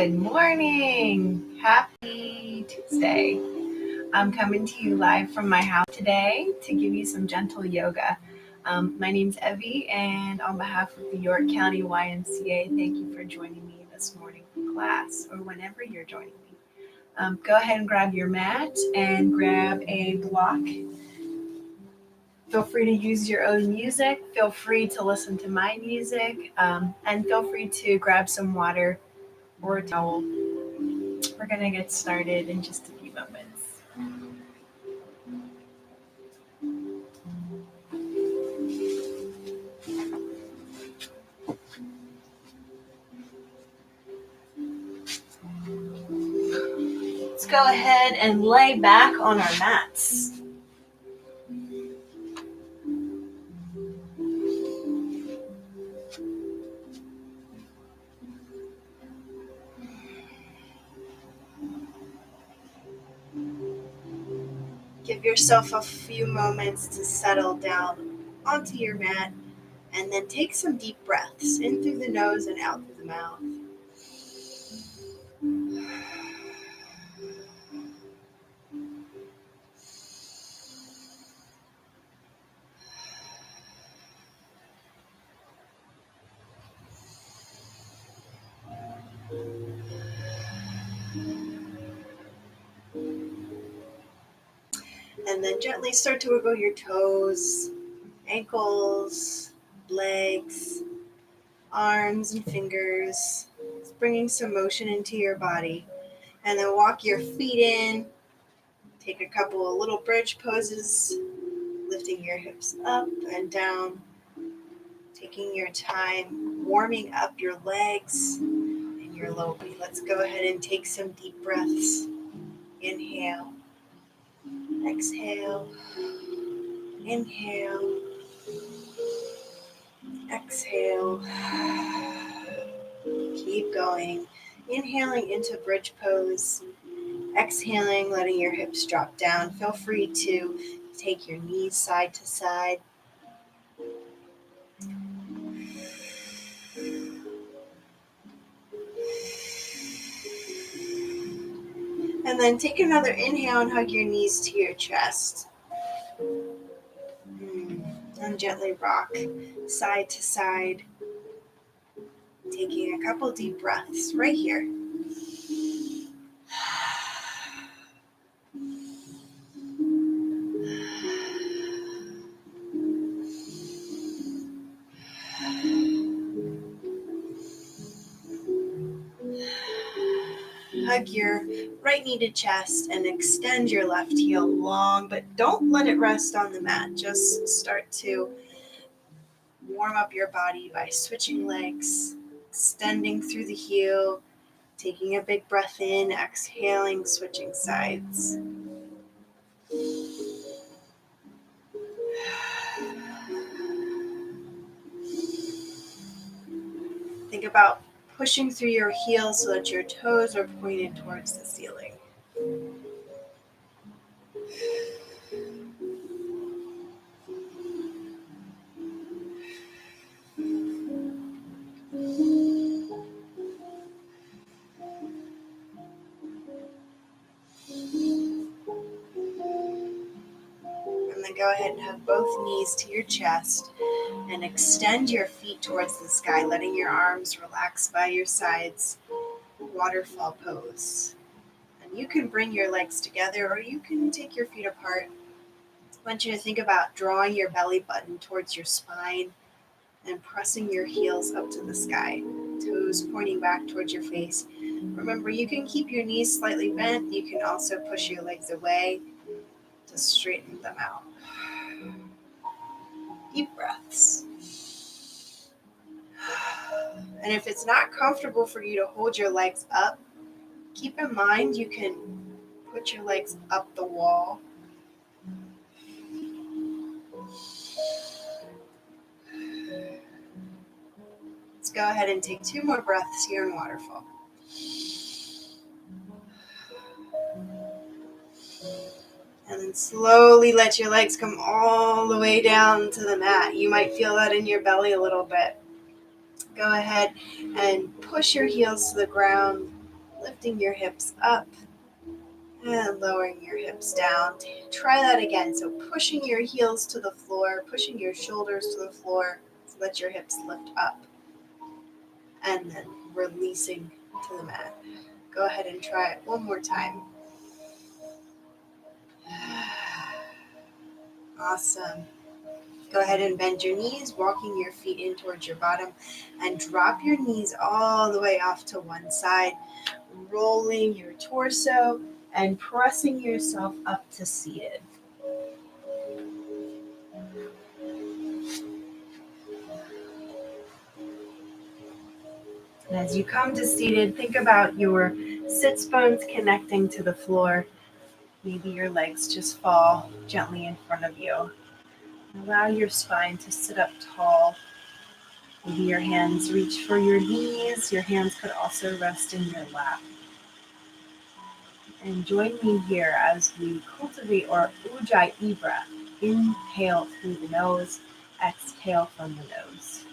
Good morning. Happy Tuesday. I'm coming to you live from my house today to give you some gentle yoga. My name's Evie, and on behalf of the York County YMCA, thank you for joining me this morning for class or whenever you're joining me. Go ahead and grab your mat and grab a block. Feel free to use your own music. Feel free to listen to my music, and feel free to grab some water or a towel. We're going to get started in just a few moments. Let's go ahead and lay back on our mats. Give yourself a few moments to settle down onto your mat, and then take some deep breaths in through the nose and out through the mouth. And then gently start to wiggle your toes, ankles, legs, arms, and fingers. It's bringing some motion into your body. And then walk your feet in. Take a couple of little bridge poses, lifting your hips up and down. Taking your time warming up your legs and your lower body. Let's go ahead and take some deep breaths. Inhale. Exhale. Inhale. Exhale. Keep going. Inhaling into bridge pose. Exhaling, letting your hips drop down. Feel free to take your knees side to side. And then take another inhale and hug your knees to your chest. And gently rock side to side. Taking a couple deep breaths right here. Hug your right knee to chest and extend your left heel long, but don't let it rest on the mat. Just start to warm up your body by switching legs, extending through the heel, taking a big breath in, exhaling, switching sides. Think about pushing through your heels so that your toes are pointed towards the ceiling. And then go ahead and hug both knees to your chest and extend your feet towards the sky, letting your arms relax by your sides. Waterfall pose. And you can bring your legs together or you can take your feet apart. I want you to think about drawing your belly button towards your spine and pressing your heels up to the sky, toes pointing back towards your face. Remember, you can keep your knees slightly bent. You can also push your legs away to straighten them out. Deep breaths. And if it's not comfortable for you to hold your legs up, keep in mind you can put your legs up the wall. Let's go ahead and take 2 more breaths here in waterfall. And then slowly let your legs come all the way down to the mat. You might feel that in your belly a little bit. Go ahead and push your heels to the ground. lifting your hips up and lowering your hips down. Try that again. So pushing your heels to the floor, pushing your shoulders to the floor so that your hips lift up, and then releasing to the mat. Go ahead and try it one more time. Awesome. Go ahead and bend your knees, walking your feet in towards your bottom, and drop your knees all the way off to one side, rolling your torso and pressing yourself up to seated. And as you come to seated, think about your sits bones connecting to the floor. Maybe your legs just fall gently in front of you. Allow your spine to sit up tall. Maybe your hands reach for your knees. Your hands could also rest in your lap. And join me here as we cultivate our Ujjayi breath. Inhale through the nose, exhale from the nose.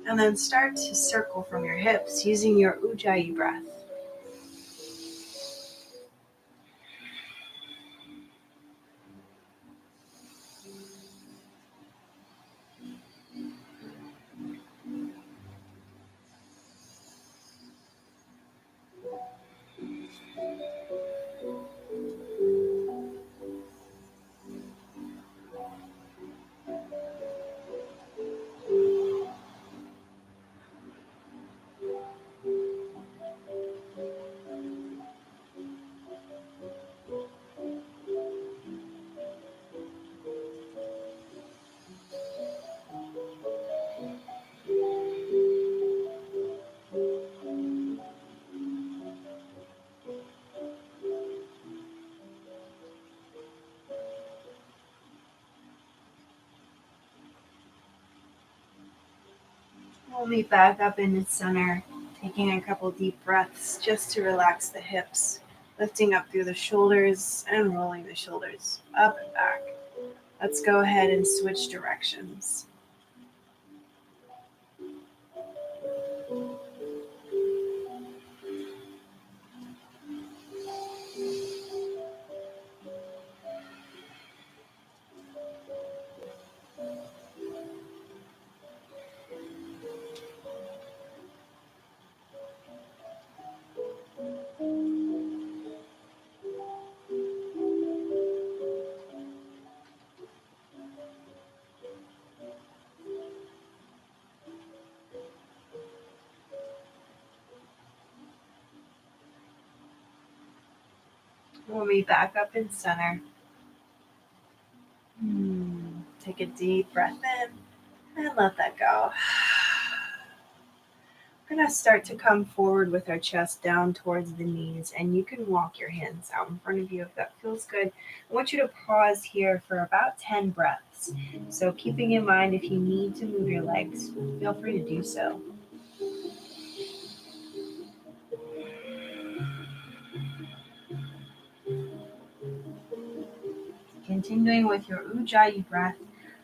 And then start to circle from your hips using your Ujjayi breath. We'll meet back up in the center, taking a couple deep breaths just to relax the hips, lifting up through the shoulders and rolling the shoulders up and back. Let's go ahead and switch directions. We'll meet back up in center. Take a deep breath in and let that go. We're going to start to come forward with our chest down towards the knees, and you can walk your hands out in front of you if that feels good. I want you to pause here for about 10 breaths. So keeping in mind, if you need to move your legs, feel free to do so. Continuing with your Ujjayi breath,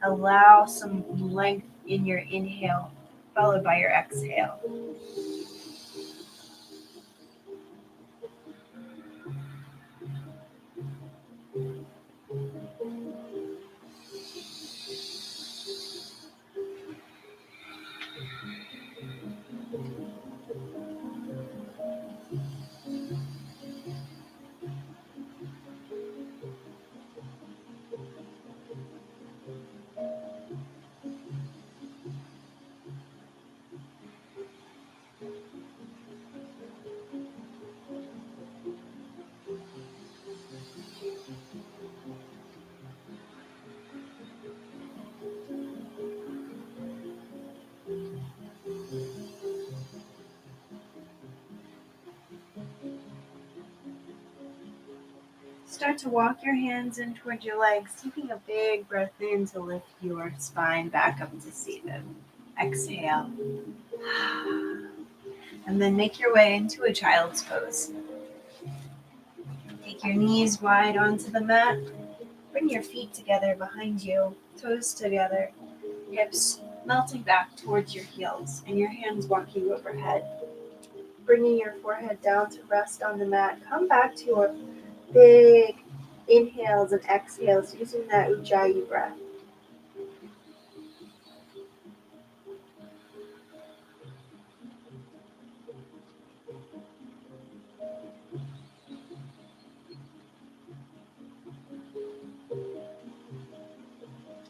allow some length in your inhale, followed by your exhale. Start to walk your hands in towards your legs, taking a big breath in to lift your spine back up to seated. Exhale. And then make your way into a child's pose. Take your knees wide onto the mat. Bring your feet together behind you, toes together, hips melting back towards your heels, and your hands walking overhead. Bringing your forehead down to rest on the mat. Come back to your big inhales and exhales using that Ujjayi breath.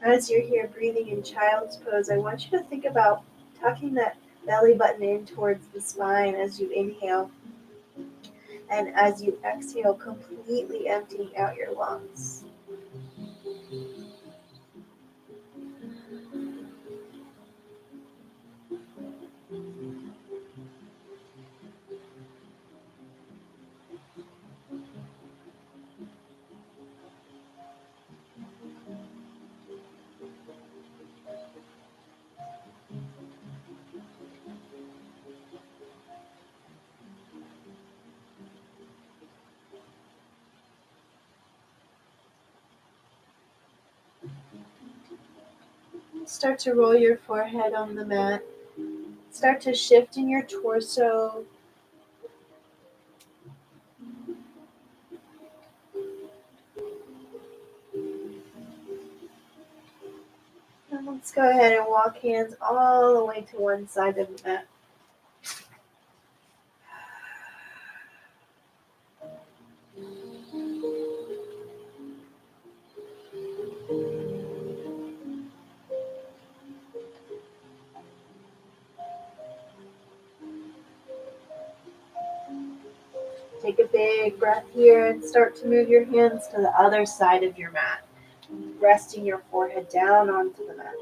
As you're here breathing in child's pose, I want you to think about tucking that belly button in towards the spine as you inhale, and as you exhale, completely emptying out your lungs. Start to roll your forehead on the mat. Start to shift in your torso. And let's go ahead and walk hands all the way to one side of the mat. Take a big breath here and start to move your hands to the other side of your mat, resting your forehead down onto the mat.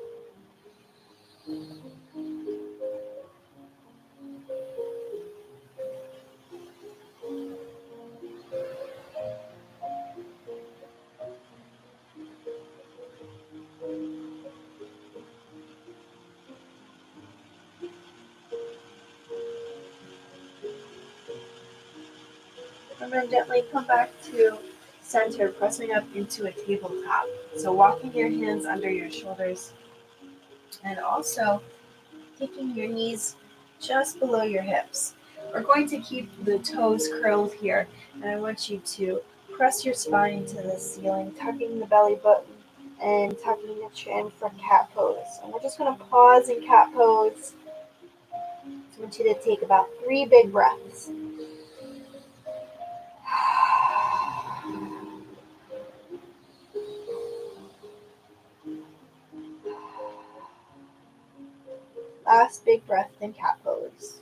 And then gently come back to center, pressing up into a tabletop. So walking your hands under your shoulders and also taking your knees just below your hips. We're going to keep the toes curled here, and I want you to press your spine to the ceiling, tucking the belly button and tucking the chin for cat pose. And we're just going to pause in cat pose. I want you to take about 3 big breaths. Last big breath in cat pose.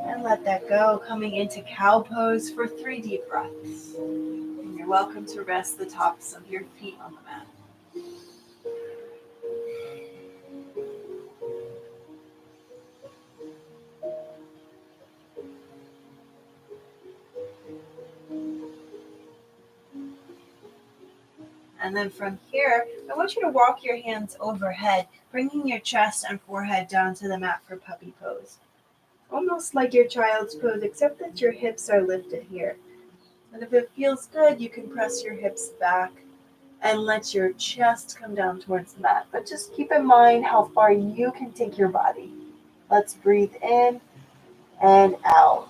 And let that go, coming into cow pose for 3 deep breaths. And you're welcome to rest the tops of your feet on the mat. And then from here, I want you to walk your hands overhead, bringing your chest and forehead down to the mat for puppy pose. Almost like your child's pose, except that your hips are lifted here. And if it feels good, you can press your hips back and let your chest come down towards the mat. But just keep in mind how far you can take your body. Let's breathe in and out.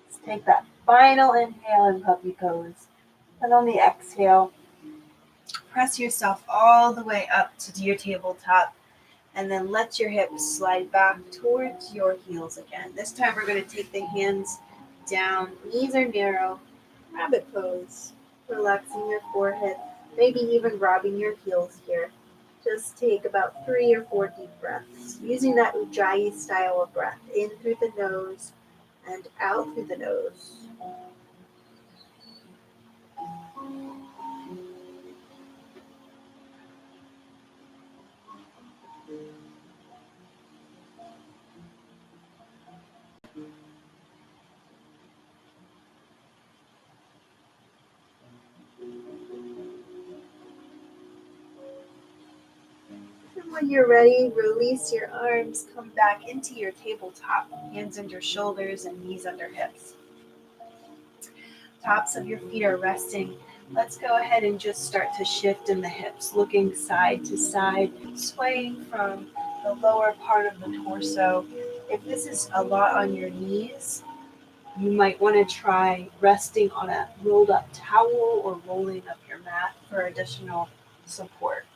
Let's take that final inhale in puppy pose. And on the exhale, press yourself all the way up to your tabletop, and then let your hips slide back towards your heels again. This time we're going to take the hands down, knees are narrow, rabbit pose, relaxing your forehead, maybe even rubbing your heels here. Just take about 3 or 4 deep breaths, using that Ujjayi style of breath, in through the nose and out through the nose. When you're ready, release your arms, come back into your tabletop, hands under shoulders and knees under hips. Tops of your feet are resting. Let's go ahead and just start to shift in the hips, looking side to side, swaying from the lower part of the torso. If this is a lot on your knees, you might want to try resting on a rolled up towel or rolling up your mat for additional support.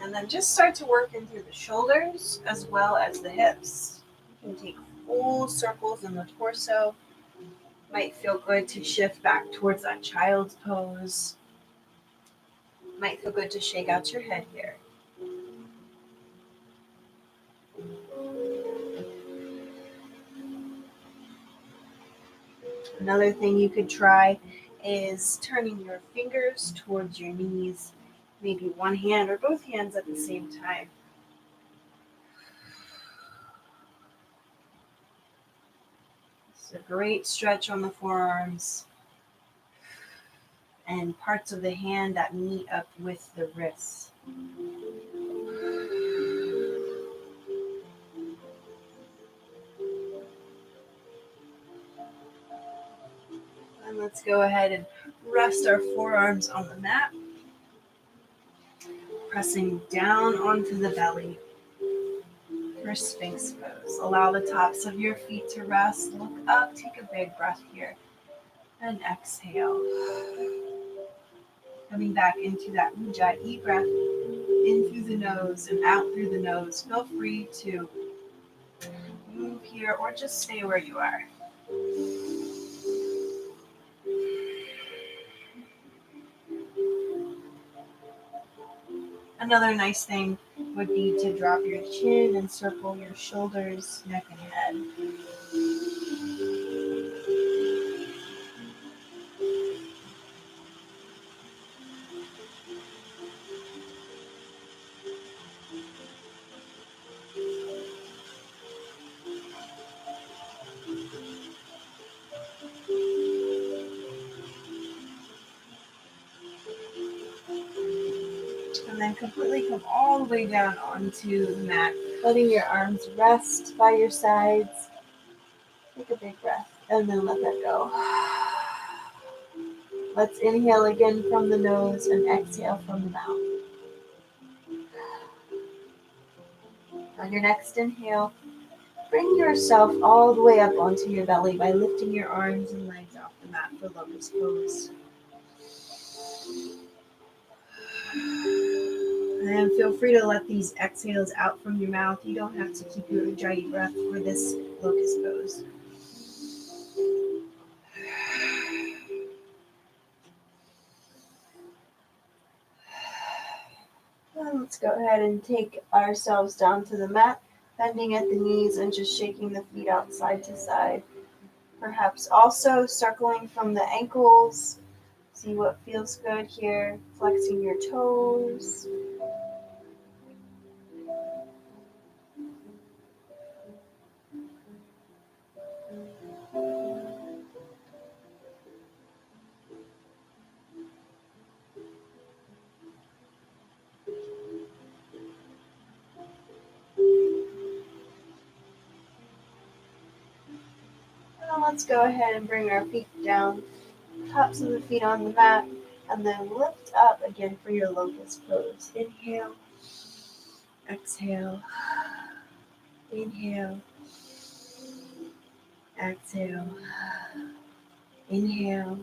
And then just start to work in through the shoulders as well as the hips. You can take full circles in the torso. Might feel good to shift back towards that child's pose. Might feel good to shake out your head here. Another thing you could try is turning your fingers towards your knees, maybe one hand or both hands at the same time. It's a great stretch on the forearms and parts of the hand that meet up with the wrists. And let's go ahead and rest our forearms on the mat, pressing down onto the belly for Sphinx pose. Allow the tops of your feet to rest. Look up, take a big breath here, and exhale. Coming back into that Ujjayi breath, in through the nose and out through the nose. Feel free to move here or just stay where you are. Another nice thing would be to drop your chin and circle your shoulders, neck, and head. And then completely come all the way down onto the mat, letting your arms rest by your sides. Take a big breath and then let that go. Let's inhale again from the nose and exhale from the mouth. On your next inhale, bring yourself all the way up onto your belly by lifting your arms and legs off the mat for locust pose. And feel free to let these exhales out from your mouth. You don't have to keep your Ujjayi breath for this locust pose. And let's go ahead and take ourselves down to the mat, bending at the knees and just shaking the feet out side to side. Perhaps also circling from the ankles. See what feels good here. Flexing your toes. Now let's go ahead and bring our feet down, tops of the feet on the mat, and then lift up again for your locust pose. Inhale, exhale, inhale, exhale, inhale,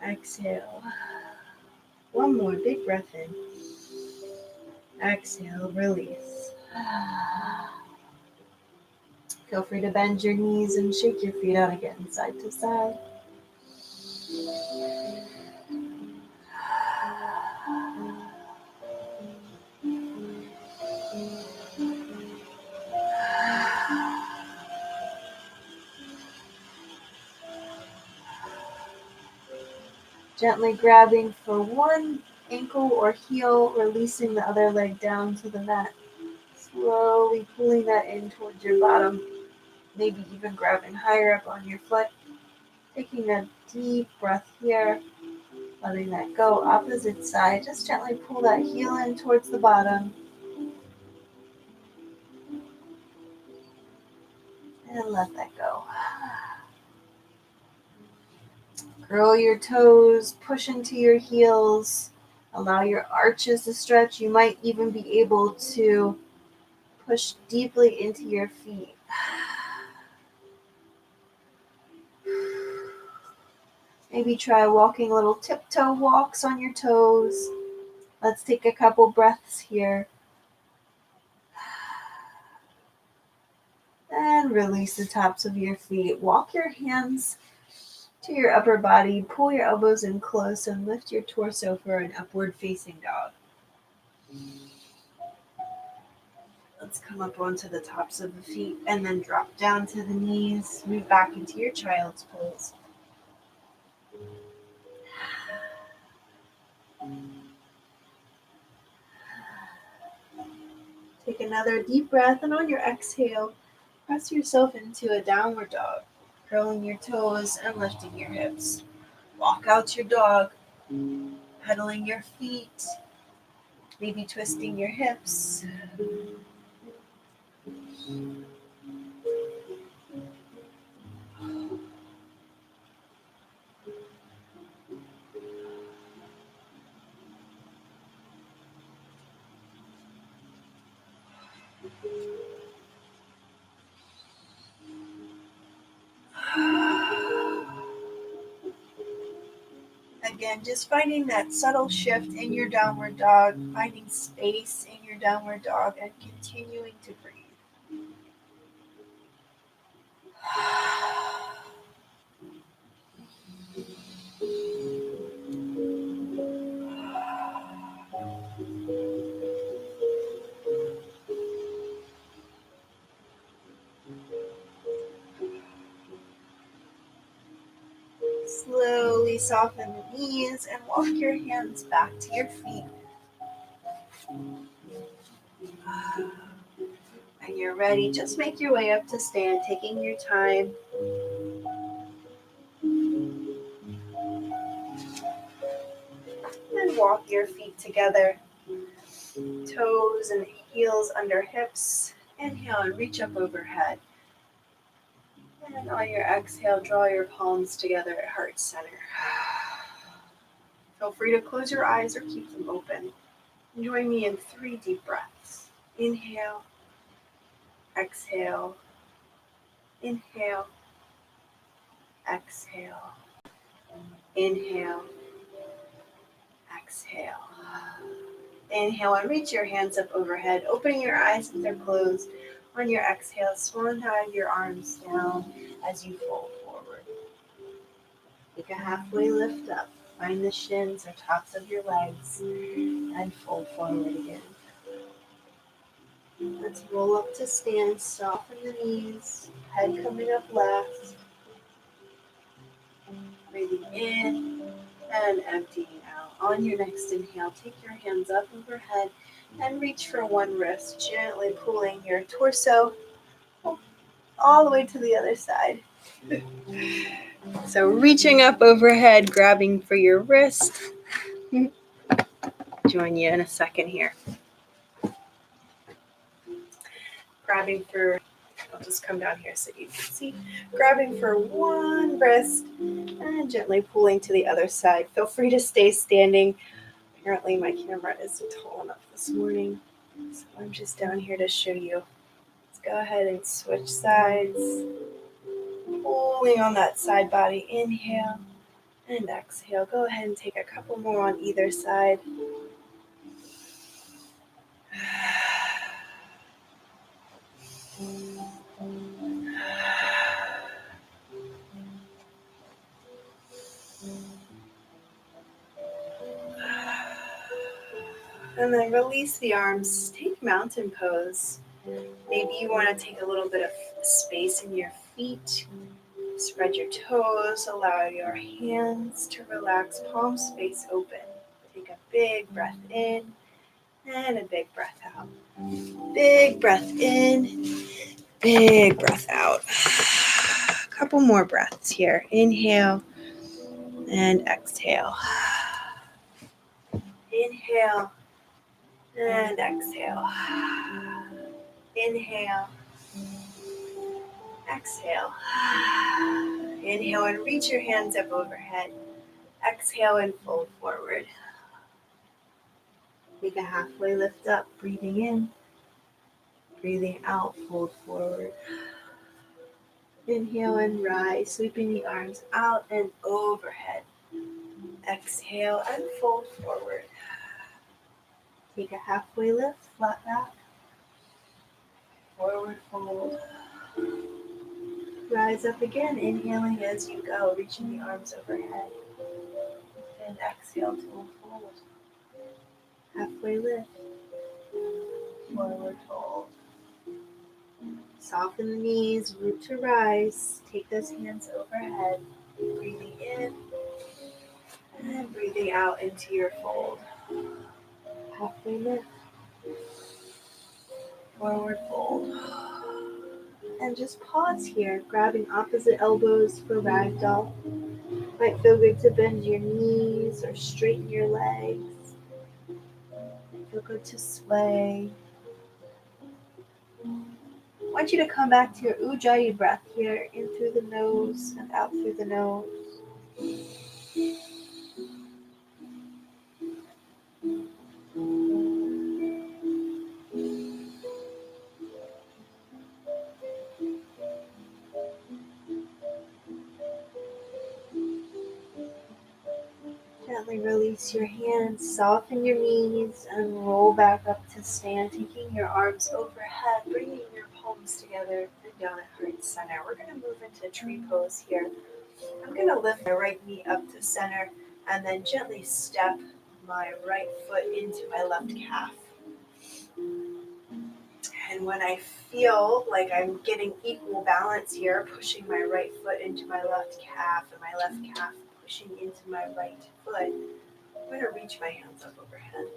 exhale. One more big breath in. Exhale, release. Feel free to bend your knees and shake your feet out again, side to side. Gently grabbing for one ankle or heel, releasing the other leg down to the mat. Slowly pulling that in towards your bottom, maybe even grabbing higher up on your foot. Taking a deep breath here, letting that go. Opposite side, just gently pull that heel in towards the bottom. And let that go. Curl your toes, push into your heels. Allow your arches to stretch. You might even be able to push deeply into your feet. Maybe try walking little tiptoe walks on your toes. Let's take a couple breaths here. And release the tops of your feet. Walk your hands to your upper body. Pull your elbows in close and lift your torso for an upward facing dog. Let's come up onto the tops of the feet and then drop down to the knees. Move back into your child's pose. Take another deep breath, and on your exhale, press yourself into a downward dog, curling your toes and lifting your hips. Walk out your dog, pedaling your feet, maybe twisting your hips. Again, just finding that subtle shift in your downward dog, finding space in your downward dog, and continuing to breathe. Slowly soften the knees and walk your hands back to your feet. When you're ready, just make your way up to stand, taking your time. And walk your feet together, toes and heels under hips. Inhale and reach up overhead. And on your exhale, draw your palms together at heart center. Feel free to close your eyes or keep them open. Join me in 3 deep breaths. Inhale, exhale, inhale, exhale, inhale, exhale. Inhale and reach your hands up overhead, opening your eyes if they're closed. On your exhale, swan dive your arms down as you fold forward. Take a halfway lift up. Find the shins or tops of your legs and fold forward again. Let's roll up to stand, soften the knees, head coming up last. Breathing in and emptying out. On your next inhale, take your hands up overhead and reach for one wrist, gently pulling your torso all the way to the other side. So reaching up overhead, grabbing for your wrist. Join you in a second here. I'll just come down here so you can see. Grabbing for one wrist and gently pulling to the other side. Feel free to stay standing. Apparently my camera isn't tall enough this morning, so I'm just down here to show you. Let's go ahead and switch sides. Pulling on that side body. Inhale and exhale. Go ahead and take a couple more on either side. And then release the arms. Take mountain pose. Maybe you want to take a little bit of space in your feet. Spread your toes. Allow your hands to relax, palms face open. Take a big breath in And a big breath out. Big breath in, big breath out. A couple more breaths here. Inhale and exhale. Inhale and exhale. Inhale, exhale. Inhale and reach your hands up overhead. Exhale and fold forward. Take a halfway lift up, breathing in. Breathing out, fold forward. Inhale and rise, sweeping the arms out and overhead. Exhale and fold forward. Take a halfway lift, flat back. Forward fold. Rise up again, inhaling as you go, reaching the arms overhead. And exhale to fold. Halfway lift. Forward fold. Soften the knees, root to rise. Take those hands overhead. Breathing in and breathing out into your fold. Halfway lift. Forward fold. And just pause here, grabbing opposite elbows for ragdoll. Might feel good to bend your knees or straighten your legs. Feel good to sway. I want you to come back to your Ujjayi breath here, in through the nose and out through the nose. Gently release your hands, soften your knees, and roll back up to stand, taking your arms overhead, bringing your palms together and down at heart center. We're going to move into tree pose here. I'm going to lift my right knee up to center and then gently step my right foot into my left calf. And when I feel like I'm getting equal balance here, pushing my right foot into my left calf and my left calf pushing into my right foot, I'm going to reach my hands up overhead.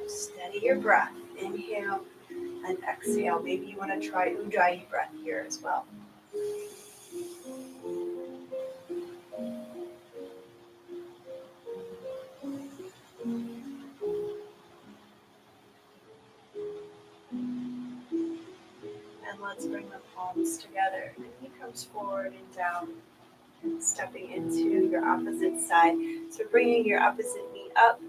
Steady your breath. Inhale and exhale. Maybe you want to try Ujjayi breath here as well. And let's bring the palms together. And knee comes forward and down, stepping into your opposite side. So bringing your opposite knee up,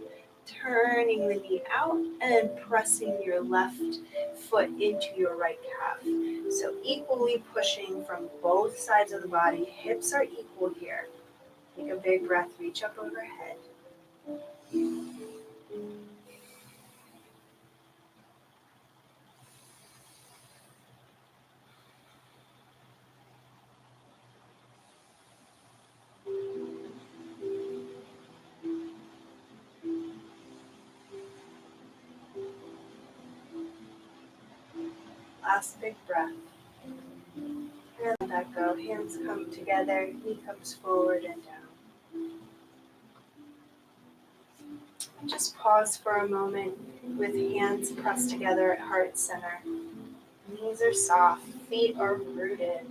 turning the knee out, and pressing your left foot into your right calf. So equally pushing from both sides of the body. Hips are equal here. Take a big breath, reach up overhead. Last big breath. And let that go. Hands come together, knee comes forward and down. And just pause for a moment with hands pressed together at heart center. Knees are soft, feet are rooted.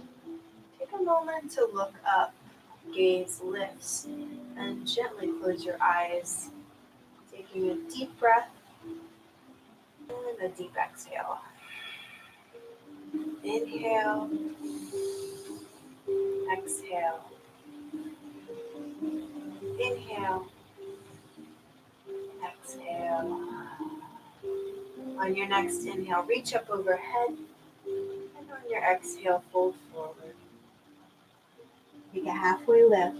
Take a moment to look up, gaze lifts, and gently close your eyes. Taking a deep breath and a deep exhale. Inhale, exhale. Inhale, exhale. On your next inhale, reach up overhead, and on your exhale, fold forward. Take a halfway lift,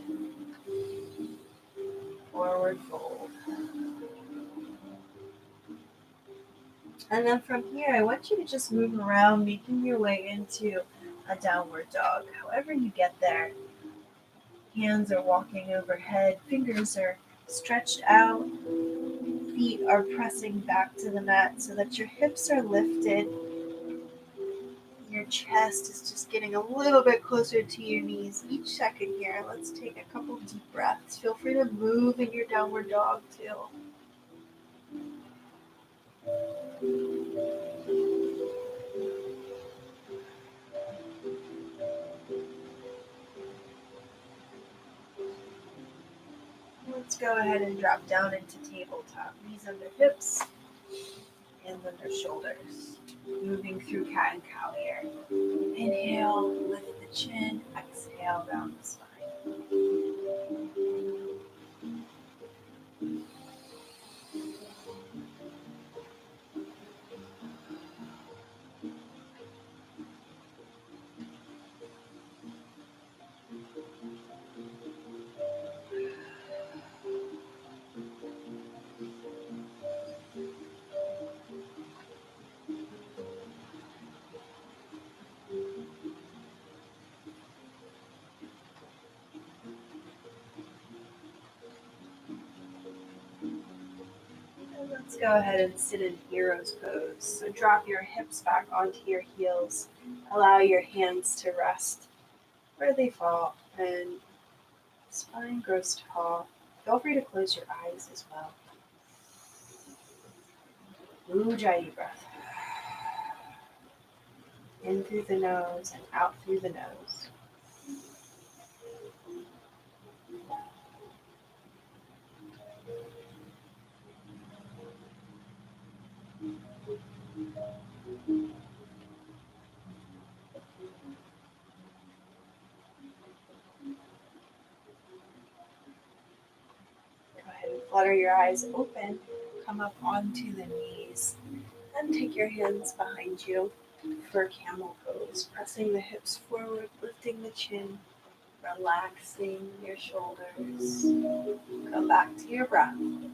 forward fold. And then from here, I want you to just move around, making your way into a downward dog. However you get there, hands are walking overhead, fingers are stretched out, feet are pressing back to the mat so that your hips are lifted. Your chest is just getting a little bit closer to your knees each second here. Let's take a couple deep breaths. Feel free to move in your downward dog too. Let's go ahead and drop down into tabletop. Knees under hips, hands under shoulders. Moving through cat and cow here. Inhale, lift the chin. Exhale, round the spine. Let's go ahead and sit in hero's pose. So drop your hips back onto your heels. Allow your hands to rest where they fall and spine grows tall. Feel free to close your eyes as well. Ujjayi breath. In through the nose and out through the nose. Flutter your eyes open, come up onto the knees, and take your hands behind you for camel pose, pressing the hips forward, lifting the chin, relaxing your shoulders. Come back to your breath. And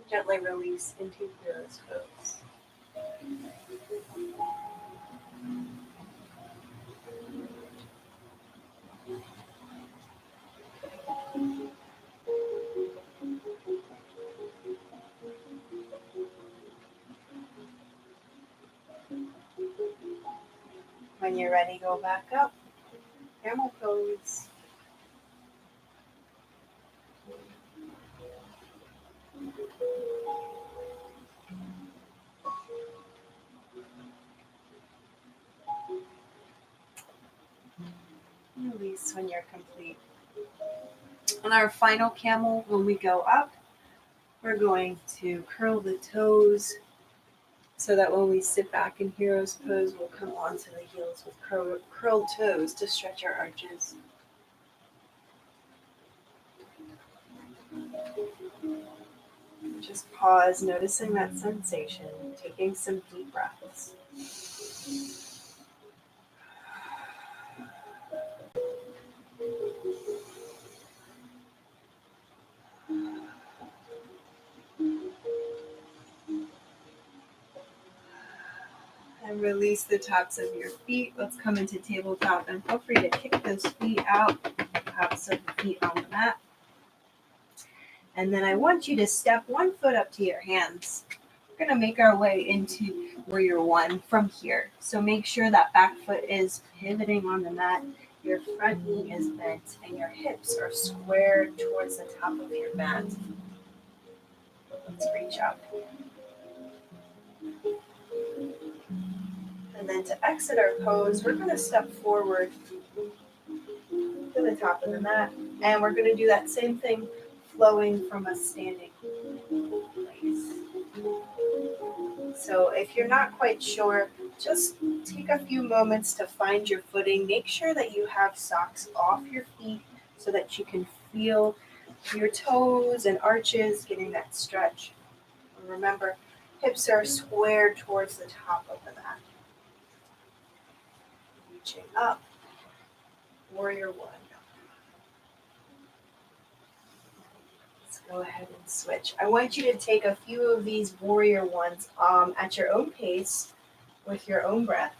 gently release into hero's pose. When you're ready, go back up. Camel pose. Release when you're complete. On our final camel, when we go up, we're going to curl the toes so that when we sit back in hero's pose, we'll come onto the heels with curled toes to stretch our arches. Just pause, noticing that sensation, taking some deep breaths. And release the tops of your feet. Let's come into tabletop and feel free to kick those feet out, tops of the feet on the mat. And then I want you to step one foot up to your hands. We're going to make our way into warrior one from here. So make sure that back foot is pivoting on the mat, your front knee is bent, and your hips are squared towards the top of your mat. Let's reach up. And then to exit our pose, we're going to step forward to the top of the mat. And we're going to do that same thing, flowing from a standing place. So if you're not quite sure, just take a few moments to find your footing. Make sure that you have socks off your feet so that you can feel your toes and arches getting that stretch. And remember, hips are squared towards the top of the mat. Reaching up, warrior one. Let's go ahead and switch. I want you to take a few of these warrior ones at your own pace with your own breath.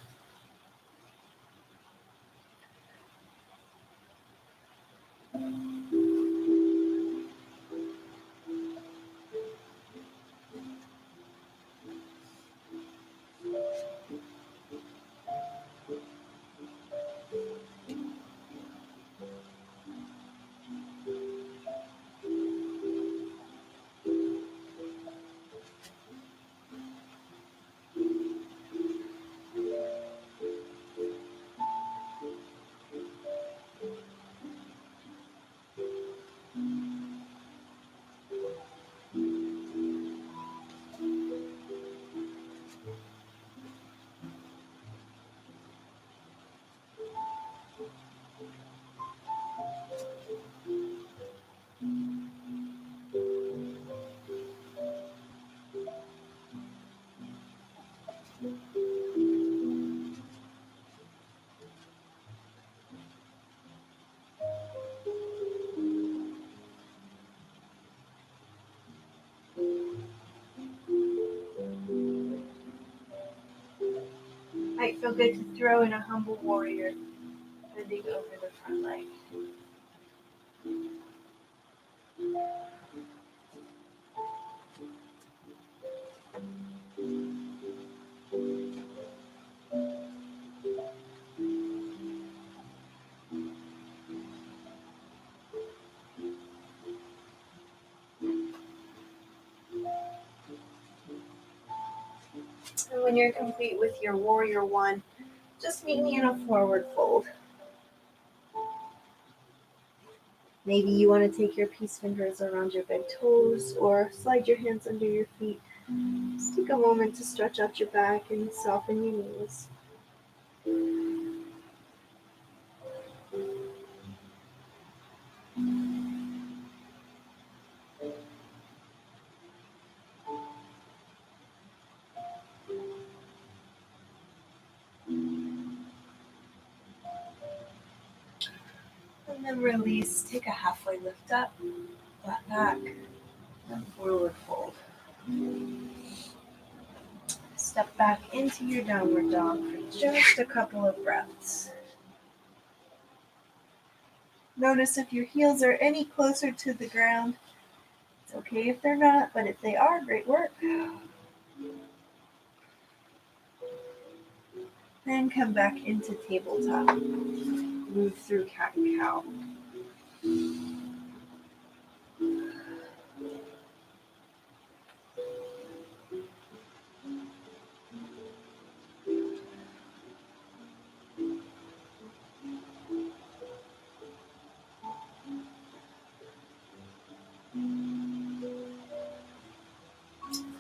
Feel good to throw in a humble warrior, bending over the front leg. And when you're complete with your warrior one, just meet me in a forward fold. Maybe you want to take your peace fingers around your big toes or slide your hands under your feet. Just take a moment to stretch out your back and soften your knees. And then release, take a halfway lift up, flat back, and forward fold. Step back into your downward dog for just a couple of breaths. Notice if your heels are any closer to the ground. It's okay if they're not, but if they are, great work. Then come back into tabletop. Move through cat and cow.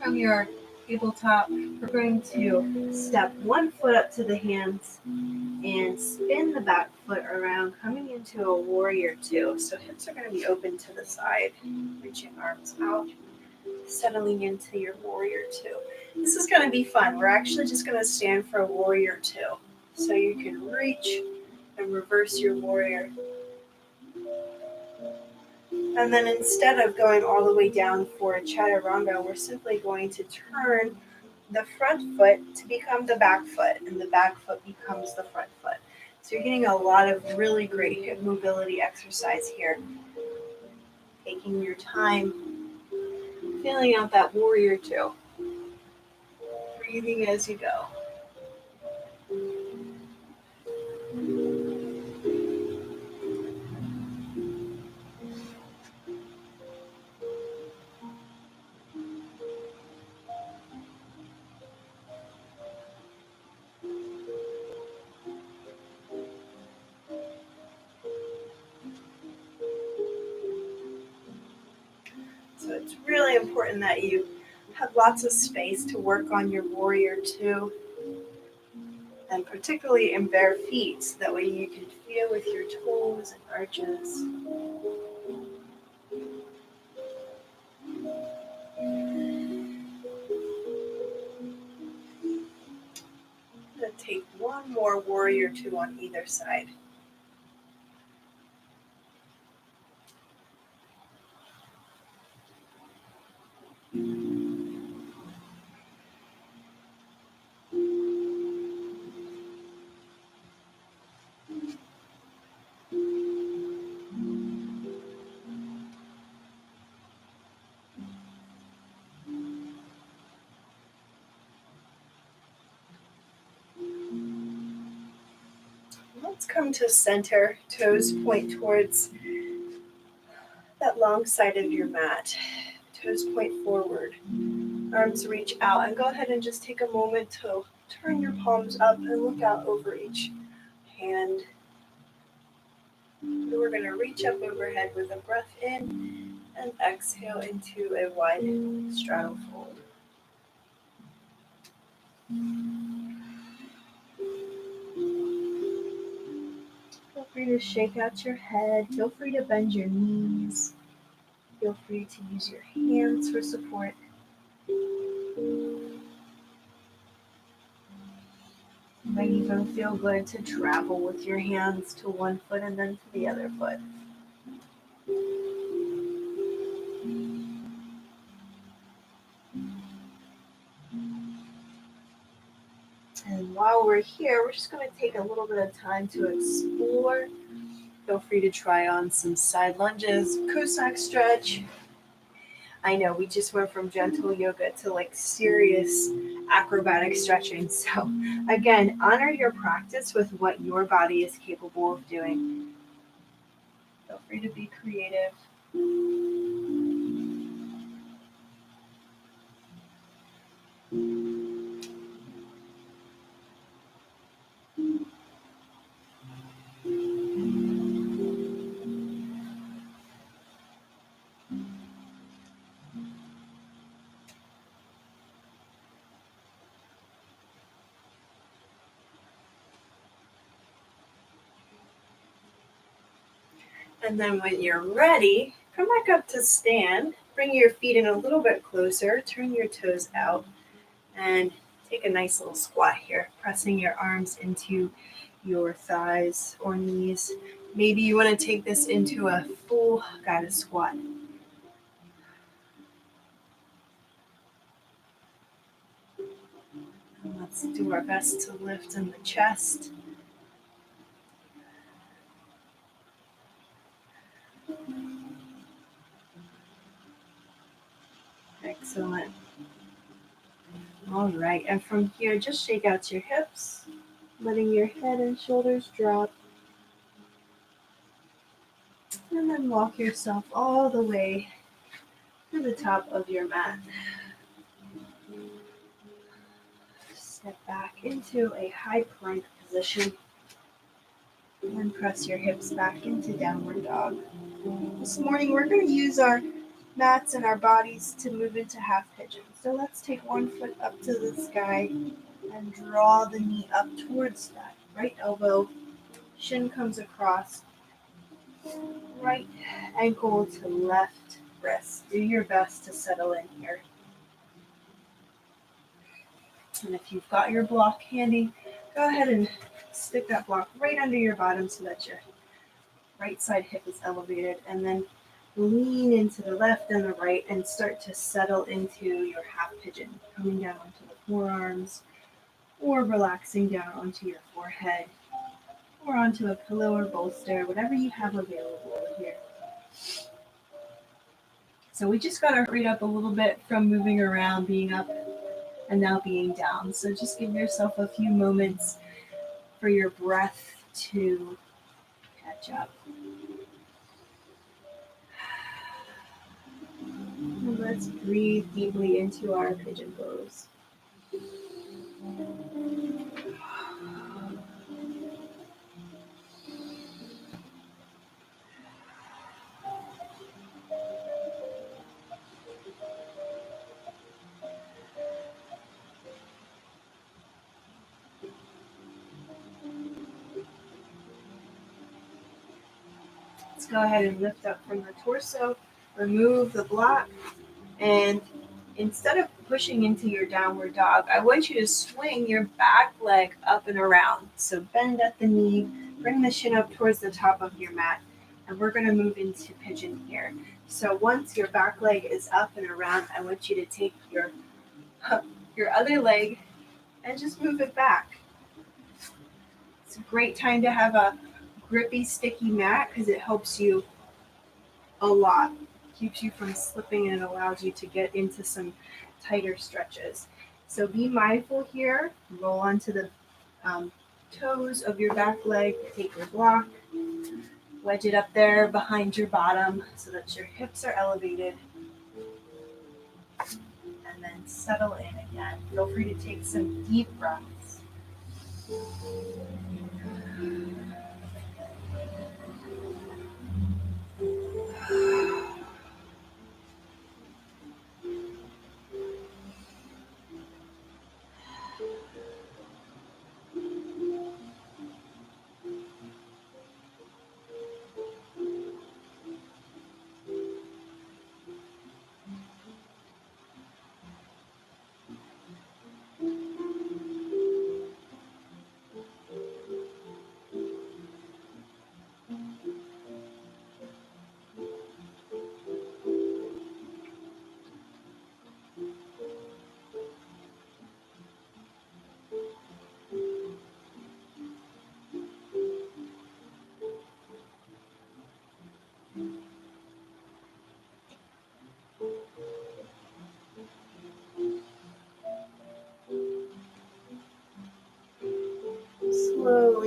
From your tabletop, we're going to step one foot up to the hands and spin the back foot around, coming into a warrior two. So hips are going to be open to the side, reaching arms out, settling into your warrior two. This is going to be fun. We're actually just going to stand for a warrior two. So you can reach and reverse your warrior. And then instead of going all the way down for a chaturanga, we're simply going to turn the front foot to become the back foot, and the back foot becomes the front foot. So you're getting a lot of really great hip mobility exercise here. Taking your time, feeling out that warrior two. Breathing as you go. So it's really important that you have lots of space to work on your warrior two, and particularly in bare feet, so that way you can feel with your toes and arches. I'm going to take one more warrior two on either side. Let's come to center, toes point towards that long side of your mat. Toes point forward, arms reach out, and go ahead and just take a moment to turn your palms up and look out over each hand. And we're going to reach up overhead with a breath in and exhale into a wide straddle fold. Feel free to shake out your head. Feel free to bend your knees. Feel free to use your hands for support. It might even feel good to travel with your hands to one foot and then to the other foot. And while we're here, we're just going to take a little bit of time to explore. Feel free to try on some side lunges, Cossack stretch. I know we just went from gentle yoga to like serious acrobatic stretching. So, again, honor your practice with what your body is capable of doing. Feel free to be creative. And then when you're ready, come back up to stand. Bring your feet in a little bit closer. Turn your toes out and take a nice little squat here, pressing your arms into your thighs or knees. Maybe you want to take this into a full guided squat. And let's do our best to lift in the chest. Excellent. All right, and from here, just shake out your hips, letting your head and shoulders drop. And then walk yourself all the way to the top of your mat. Step back into a high plank position and press your hips back into downward dog. This morning we're going to use our mats and our bodies to move into half pigeon. So let's take one foot up to the sky and draw the knee up towards that right elbow. Shin comes across, right ankle to left wrist. Do your best to settle in here. And if you've got your block handy, go ahead and stick that block right under your bottom so that your right side hip is elevated, and then lean into the left and the right and start to settle into your half pigeon, coming down onto the forearms or relaxing down onto your forehead or onto a pillow or bolster, whatever you have available here. So we just got to hurry up a little bit from moving around, being up and now being down. So just give yourself a few moments for your breath to catch up. And let's breathe deeply into our pigeon pose. Let's go ahead and lift up from the torso, remove the block, and instead of pushing into your downward dog, I want you to swing your back leg up and around. So bend at the knee, bring the shin up towards the top of your mat, and we're going to move into pigeon here. So once your back leg is up and around, I want you to take your other leg and just move it back. It's a great time to have a grippy, sticky mat because it helps you a lot. Keeps you from slipping and allows you to get into some tighter stretches. So be mindful here. Roll onto the toes of your back leg. Take your block. Wedge it up there behind your bottom so that your hips are elevated. And then settle in again. Feel free to take some deep breaths.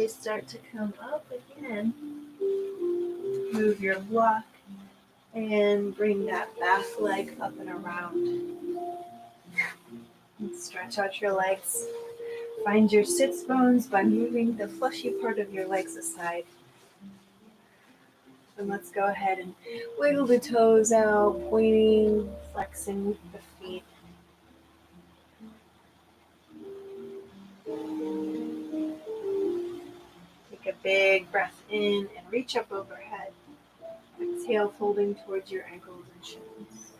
slowly start to come up again. Move your block and bring that back leg up and around. And stretch out your legs. Find your sits bones by moving the fleshy part of your legs aside. And let's go ahead and wiggle the toes out, pointing, flexing the feet. Take a big breath in and reach up overhead. Exhale, folding towards your ankles and shins.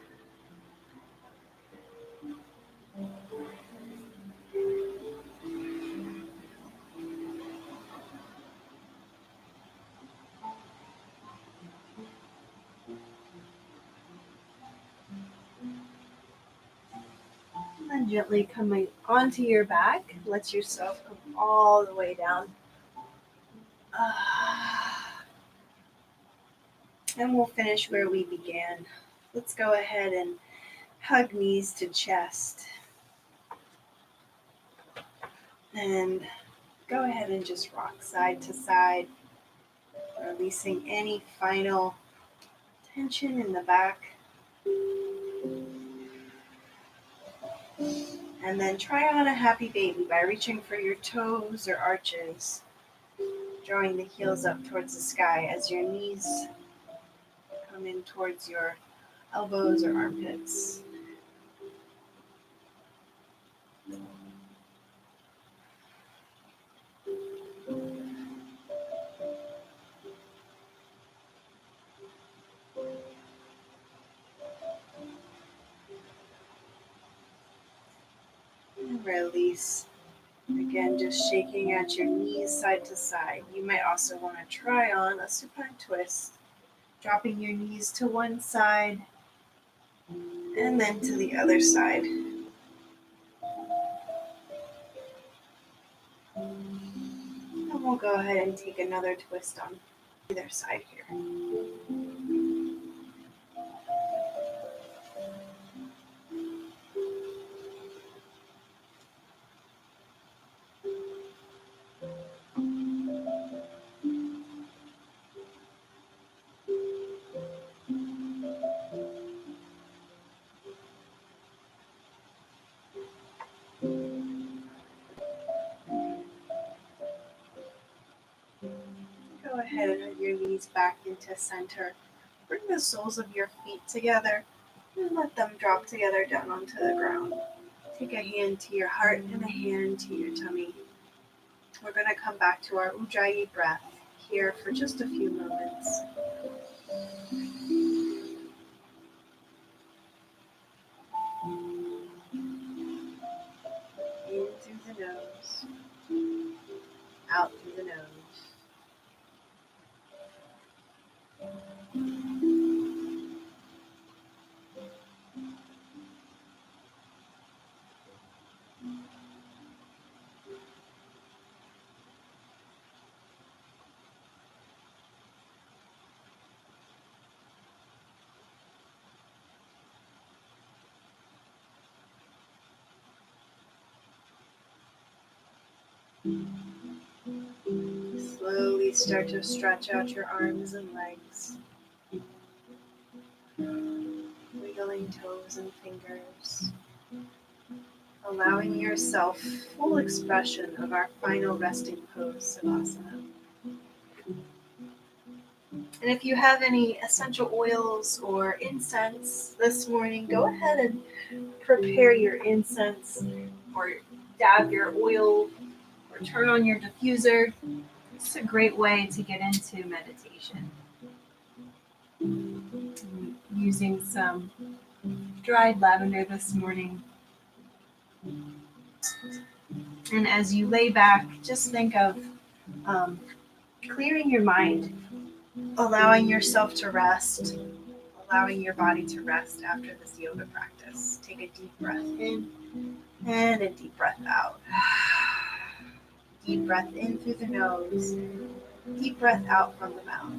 And then gently coming onto your back, let yourself come all the way down. And we'll finish where we began. Let's go ahead and hug knees to chest. And go ahead and just rock side to side, releasing any final tension in the back. And then try on a happy baby by reaching for your toes or arches, drawing the heels up towards the sky as your knees come in towards your elbows or armpits. And release. Again, just shaking at your knees side to side. You might also want to try on a supine twist, dropping your knees to one side and then to the other side. And we'll go ahead and take another twist on either side here. Go ahead and move your knees back into center. Bring the soles of your feet together and let them drop together down onto the ground. Take a hand to your heart and a hand to your tummy. We're going to come back to our Ujjayi breath here for just a few moments. In through the nose, out through the nose. Slowly start to stretch out your arms and legs, wiggling toes and fingers, allowing yourself full expression of our final resting pose, Savasana. And if you have any essential oils or incense this morning, go ahead and prepare your incense or dab your oil or turn on your diffuser. It's a great way to get into meditation. I'm using some dried lavender this morning. And as you lay back, just think of clearing your mind, allowing yourself to rest, allowing your body to rest after this yoga practice. Take a deep breath in and a deep breath out. Deep breath in through the nose, deep breath out from the mouth.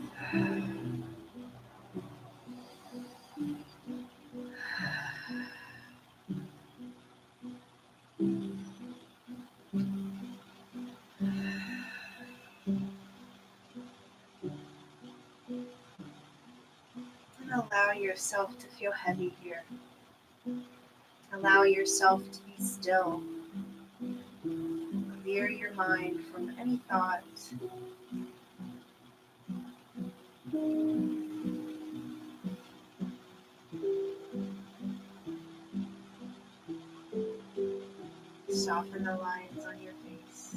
yourself to feel heavy here. Allow yourself to be still. Clear your mind from any thoughts. Soften the lines on your face.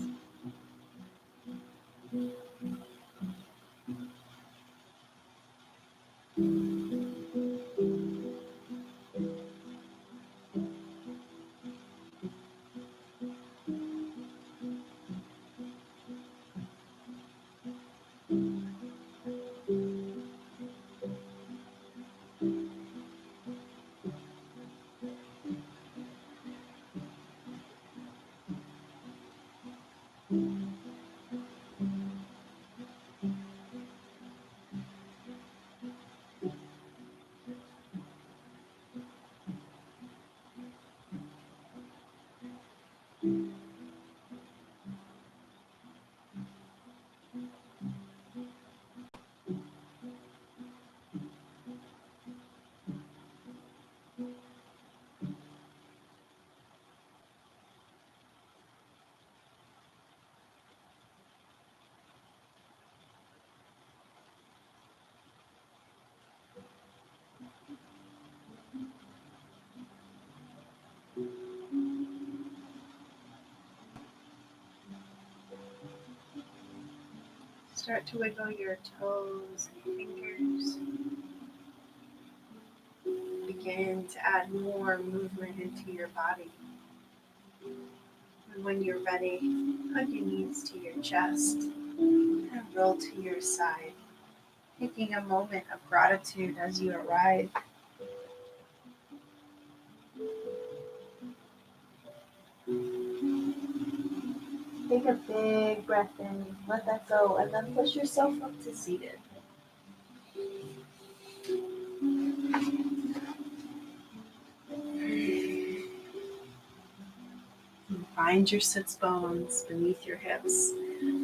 Start to wiggle your toes and fingers. Begin to add more movement into your body. And when you're ready, hug your knees to your chest and roll to your side, taking a moment of gratitude as you arrive. Take a big breath in, let that go, and then push yourself up to seated. Find your sits bones beneath your hips.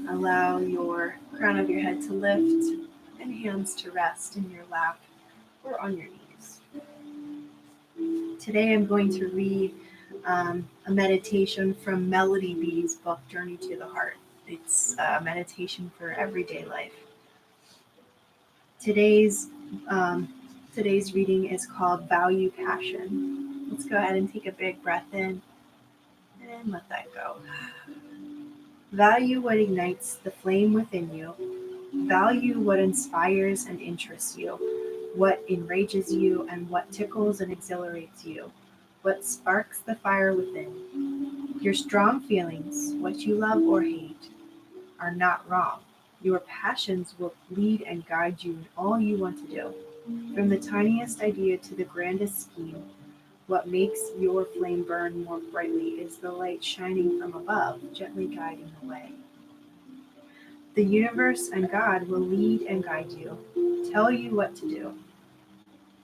Allow your crown of your head to lift and hands to rest in your lap or on your knees. Today I'm going to read a meditation from Melody Bee's book, Journey to the Heart. It's a meditation for everyday life. Today's reading is called Value Passion. Let's go ahead and take a big breath in and let that go. Value what ignites the flame within you. Value what inspires and interests you, what enrages you and what tickles and exhilarates you, what sparks the fire within. Your strong feelings, what you love or hate, are not wrong. Your passions will lead and guide you in all you want to do. From the tiniest idea to the grandest scheme, what makes your flame burn more brightly is the light shining from above, gently guiding the way. The universe and God will lead and guide you, tell you what to do.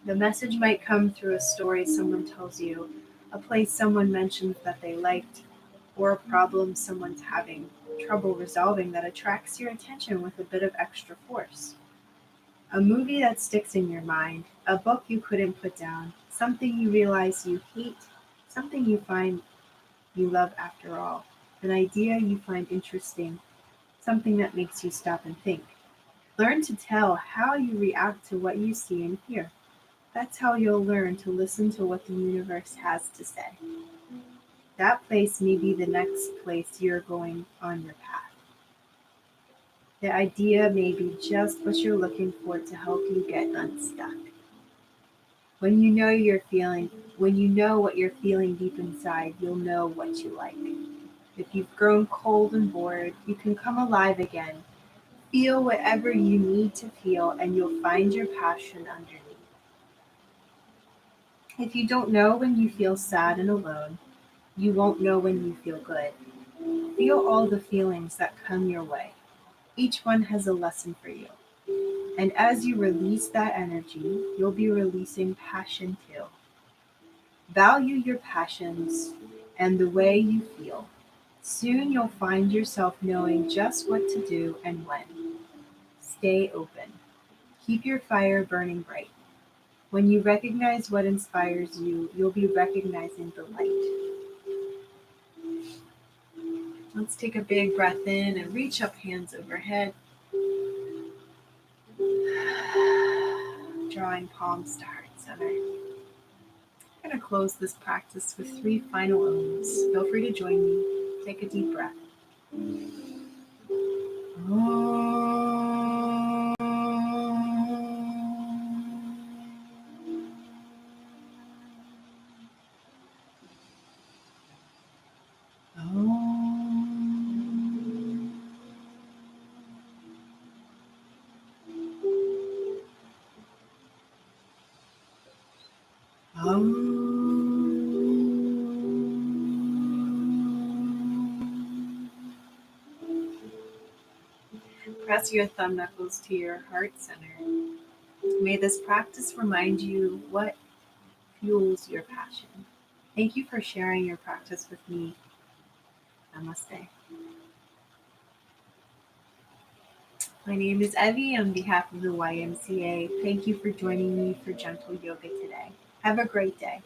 The message might come through a story someone tells you, a place someone mentions that they liked, or a problem someone's having trouble resolving that attracts your attention with a bit of extra force. A movie that sticks in your mind, a book you couldn't put down, something you realize you hate, something you find you love after all, an idea you find interesting, something that makes you stop and think. Learn to tell how you react to what you see and hear. That's how you'll learn to listen to what the universe has to say. That place may be the next place you're going on your path. The idea may be just what you're looking for to help you get unstuck. When you know what you're feeling deep inside, you'll know what you like. If you've grown cold and bored, you can come alive again. Feel whatever you need to feel, and you'll find your passion underneath. If you don't know when you feel sad and alone, you won't know when you feel good. Feel all the feelings that come your way. Each one has a lesson for you. And as you release that energy, you'll be releasing passion too. Value your passions and the way you feel. Soon you'll find yourself knowing just what to do and when. Stay open. Keep your fire burning bright. When you recognize what inspires you, you'll be recognizing the light. Let's take a big breath in and reach up, hands overhead. Drawing palms to heart center. I'm going to close this practice with 3 final ohms. Feel free to join me. Take a deep breath. Press your thumb knuckles to your heart center. May this practice remind you what fuels your passion. Thank you for sharing your practice with me. Namaste. My name is Evie on behalf of the YMCA. Thank you for joining me for Gentle Yoga today. Have a great day.